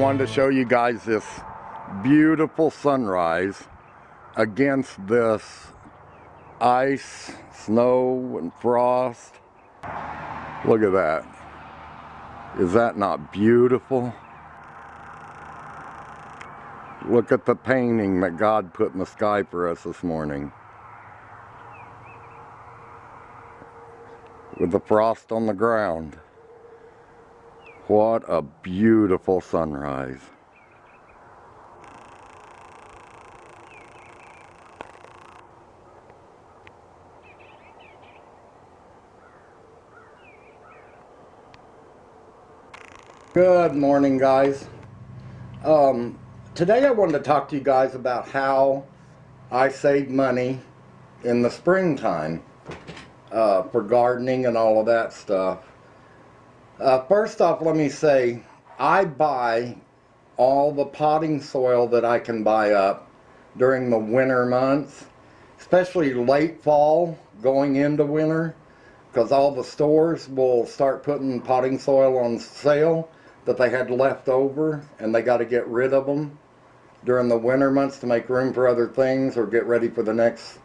wanted to show you guys this beautiful sunrise against this ice, snow, and frost. Look at that. Is that not beautiful? Look at the painting that God put in the sky for us this morning. With the frost on the ground. What a beautiful sunrise. Good morning, guys. Today I wanted to talk to you guys about how I save money in the springtime for gardening and all of that stuff. First off, let me say, I buy all the potting soil that I can buy up during the winter months, especially late fall going into winter, because all the stores will start putting potting soil on sale that they had left over, and they got to get rid of them during the winter months to make room for other things or get ready for the next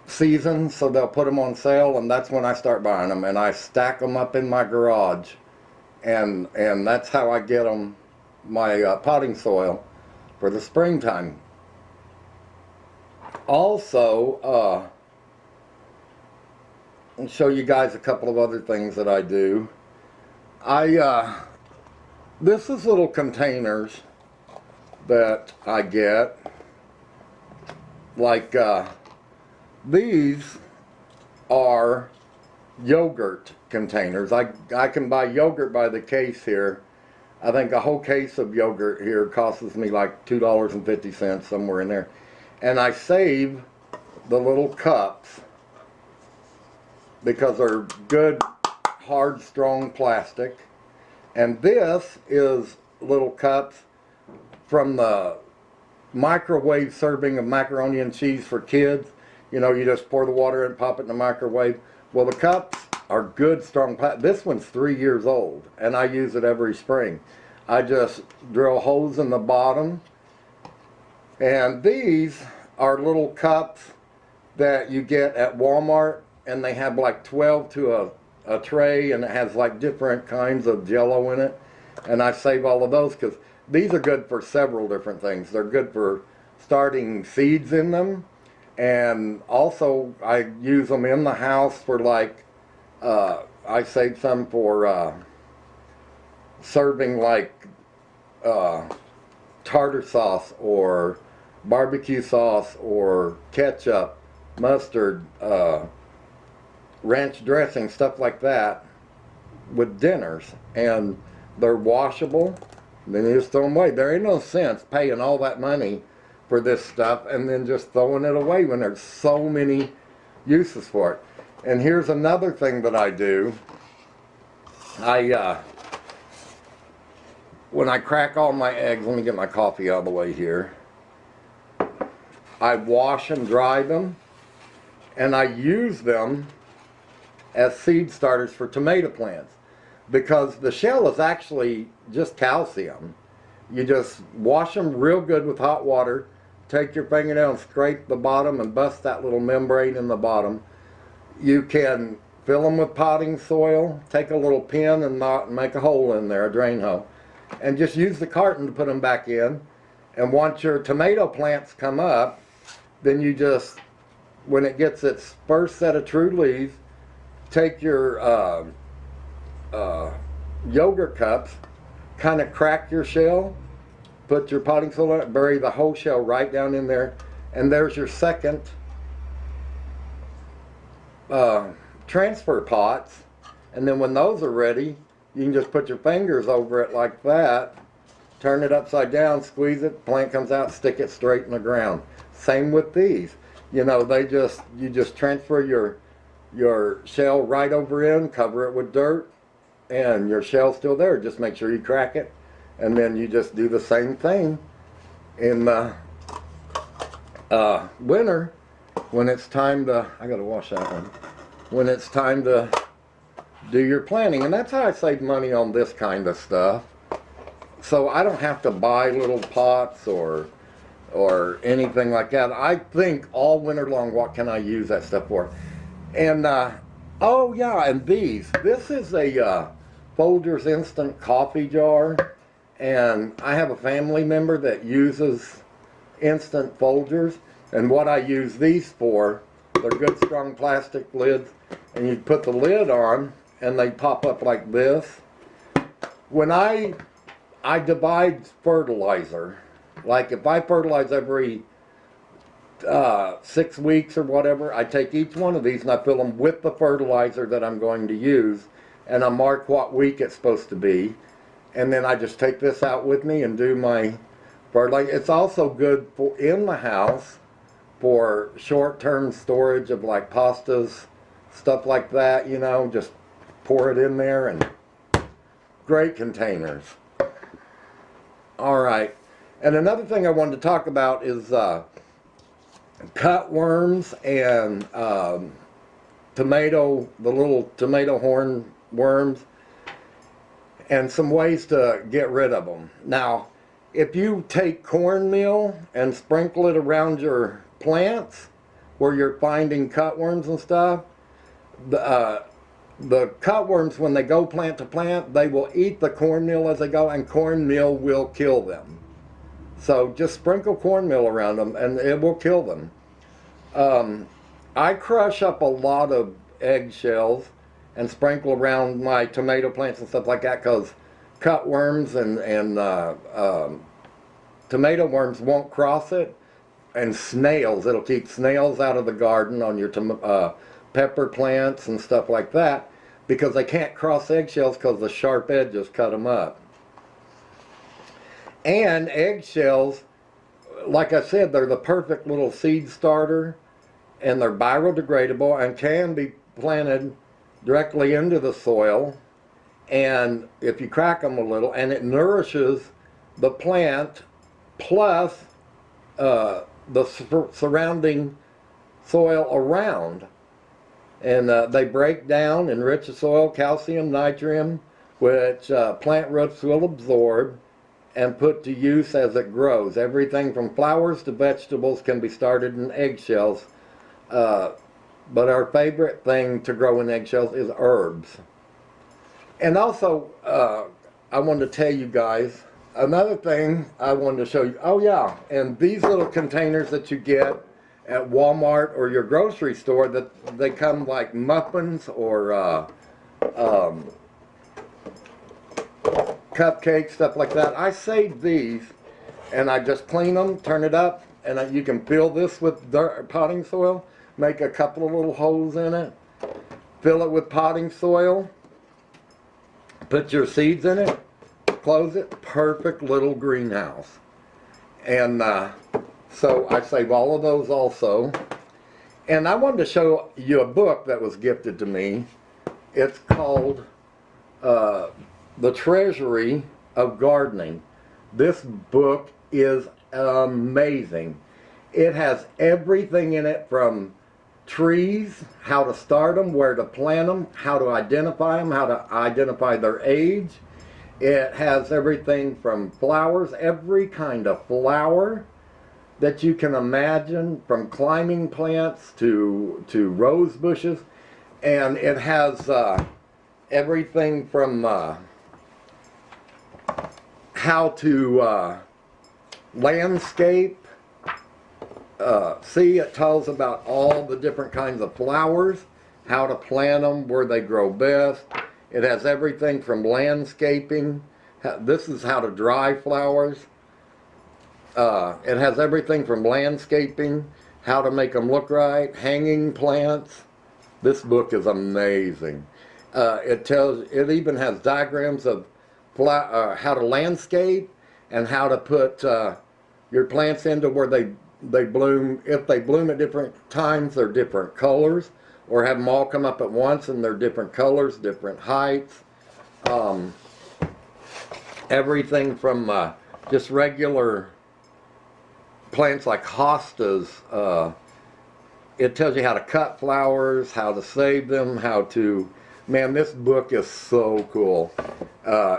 season. So they'll put them on sale, and that's when I start buying them, and I stack them up in my garage, and that's how I get them, my potting soil for the springtime. Also, I'll show you guys a couple of other things that I do. This is little containers that I get, like these are yogurt containers. I can buy yogurt by the case here. I think a whole case of yogurt here costs me like $2.50, somewhere in there. And I save the little cups because they're good, hard, strong plastic. And this is little cups from the microwave serving of macaroni and cheese for kids. You know, you just pour the water in, pop it in the microwave. Well, the cups are good, strong plastic. This one's 3 years old, and I use it every spring. I just drill holes in the bottom. And these are little cups that you get at Walmart, and they have like 12 to a tray, and it has like different kinds of Jello in it. And I save all of those because these are good for several different things. They're good for starting seeds in them, and also I use them in the house for like, I save some for serving like tartar sauce or barbecue sauce or ketchup, mustard, ranch dressing, stuff like that with dinners. And they're washable, then you just throw them away. There ain't no sense paying all that money for this stuff and then just throwing it away when there's so many uses for it. And here's another thing that I do. When I crack all my eggs, let me get my coffee out of the way here. I wash and dry them, and I use them as seed starters for tomato plants, because the shell is actually just calcium. You just wash them real good with hot water, take your fingernail and scrape the bottom and bust that little membrane in the bottom. You can fill them with potting soil, take a little pin and make a hole in there, a drain hole, and just use the carton to put them back in. And once your tomato plants come up, then you just, when it gets its first set of true leaves, take your yogurt cups, kind of crack your shell, put your potting soil in it, bury the whole shell right down in there, and there's your second transfer pots. And then when those are ready, you can just put your fingers over it like that, turn it upside down, squeeze it, plant comes out, stick it straight in the ground. Same with these. You know, you just transfer your shell right over in, cover it with dirt, and your shell's still there. Just make sure you crack it, and then you just do the same thing in the winter when it's time to, I gotta wash that one, when it's time to do your planting. And that's how I save money on this kind of stuff. so I don't have to buy little pots or anything like that. I think all winter long, what can I use that stuff for? And oh yeah, and this is a Folgers instant coffee jar, and I have a family member that uses instant Folgers, and what I use these for, they're good strong plastic lids, and you put the lid on and they pop up like this. When I divide fertilizer, like if I fertilize every 6 weeks or whatever, I take each one of these and I fill them with the fertilizer that I'm going to use, and I mark what week it's supposed to be, and then I just take this out with me and do my fertilizer. It's also good for in the house for short-term storage of like pastas, stuff like that, you know, just pour it in there, and great containers. All right, and another thing I wanted to talk about is cutworms and the little tomato horn worms, and some ways to get rid of them. Now, if you take cornmeal and sprinkle it around your plants where you're finding cutworms and stuff, the cutworms, when they go plant to plant, they will eat the cornmeal as they go, and cornmeal will kill them. So just sprinkle cornmeal around them and it will kill them. I crush up a lot of eggshells and sprinkle around my tomato plants and stuff like that, because cutworms and tomato worms won't cross it, and snails, it'll keep snails out of the garden on your pepper plants and stuff like that, because they can't cross eggshells because the sharp edges cut them up. And eggshells, like I said, they're the perfect little seed starter, and they're biodegradable and can be planted directly into the soil, and if you crack them a little, and it nourishes the plant plus the surrounding soil around. And they break down, enrich the soil, calcium, nitrogen, which plant roots will absorb and put to use as it grows. Everything from flowers to vegetables can be started in eggshells, but our favorite thing to grow in eggshells is herbs. And also, I wanted to tell you guys, another thing I wanted to show you. Oh yeah, and these little containers that you get at Walmart or your grocery store, that they come like muffins or cupcakes, stuff like that. I save these and I just clean them, turn it up, and you can fill this with potting soil, make a couple of little holes in it, fill it with potting soil, put your seeds in it, close it, perfect little greenhouse. And so I save all of those also. And I wanted to show you a book that was gifted to me. It's called The Treasury of Gardening. This book is amazing. It has everything in it, from trees, how to start them, where to plant them, how to identify them, how to identify their age. It has everything from flowers, every kind of flower that you can imagine, from climbing plants to rose bushes. And it has everything from how to landscape. It tells about all the different kinds of flowers, how to plant them, where they grow best. It has everything from landscaping. This is how to dry flowers. It has everything from landscaping, how to make them look right, hanging plants. This book is amazing. It even has diagrams of how to landscape and how to put your plants into where they bloom. If they bloom at different times, they're different colors, or have them all come up at once and they're different colors, different heights. Everything from just regular plants like hostas. It tells you how to cut flowers, how to save them, how to... Man, this book is so cool.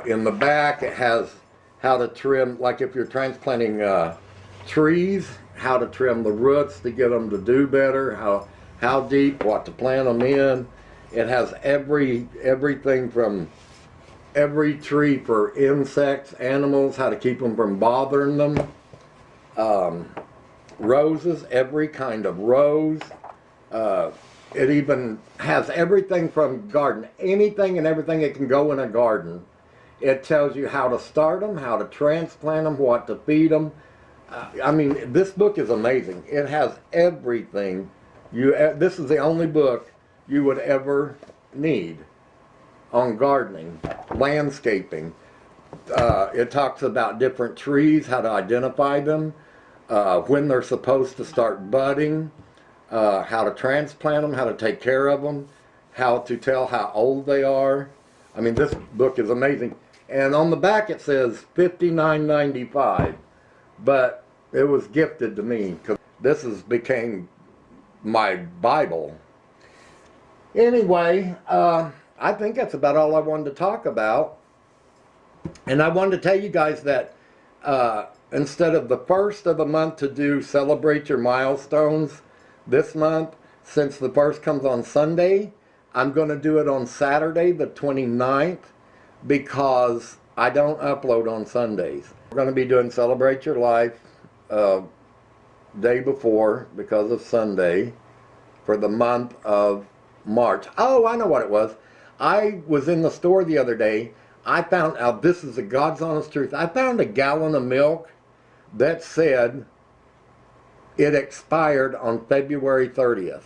In the back, it has how to trim, like if you're transplanting trees, how to trim the roots to get them to do better, how deep, what to plant them in. It has everything from every tree for insects, animals, how to keep them from bothering them. Roses, every kind of rose. It even has everything from garden, anything and everything that can go in a garden. It tells you how to start them, how to transplant them, what to feed them. I mean, this book is amazing. It has everything. This is the only book you would ever need on gardening, landscaping. It talks about different trees, how to identify them, when they're supposed to start budding, how to transplant them, how to take care of them, how to tell how old they are. I mean, this book is amazing. And on the back it says $59.95, but it was gifted to me because this became my Bible. Anyway, I think that's about all I wanted to talk about. And I wanted to tell you guys that instead of the first of the month to do celebrate your milestones this month, since the first comes on Sunday, I'm going to do it on Saturday the 29th because I don't upload on Sundays. We're going to be doing Celebrate Your Life day before because of Sunday for the month of March. Oh, I know what it was. I was in the store the other day. I found out, this is the God's honest truth, I found a gallon of milk that said it expired on February 30th.